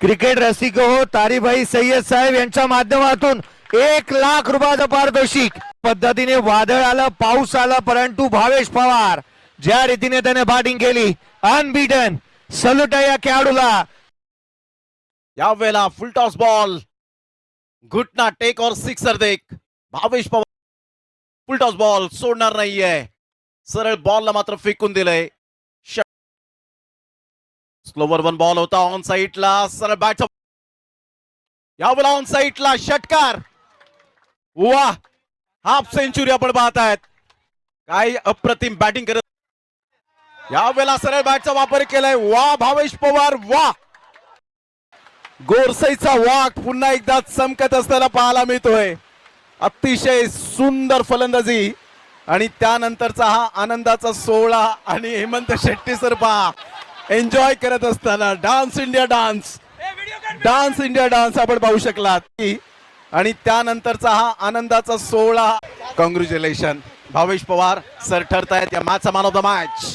Cricket रसिक हो तारीभाई सय्यद साहेब यांच्या माध्यमातून 1,00,000 रुपयाचं पारितोषिक पद्धतीने वादळ आलं पाऊस आला परंतु भावेश पवार ज्या रीतीने त्याने बॅटिंग केली अनबीटन सल्यूट आहे या खेळाडूला। यावेळेला फुल टॉस बॉल घुटना टेक और सिक्सर देख भावेश पवार फुल टॉस बॉल सोडणार नाहीये सरळ बॉलला मात्र फेकून दिलंय। स्लोवर वन बॉल होता ऑन साइडला सरळ बॅट यावेळेला ऑन साइडला षटकार वाह हाफ सेंचुरी आपण पाहत आहेत काय अप्रतिम बॅटिंग करत यावेळेला सरळ बॅटचा वापर केलाय वाह भावेश पवार वाह गोरसईचा वाक पुन्हा एकदा चमकत असताना पाहायला मिळतोय अतिशय सुंदर फलंदाजी आणि त्यानंतरचा हा आनंदाचा सोहळा आणि हेमंत शेट्टी सर पहा एन्जॉय करत असताना डान्स इंडिया डान्स आपण पाहू शकलात आणि त्यानंतरचा हा आनंदाचा सोहळा कॉंग्रॅच्युलेशन भावेश पवार सर ठरतायत या मॅचचा मॅन ऑफ द मॅच।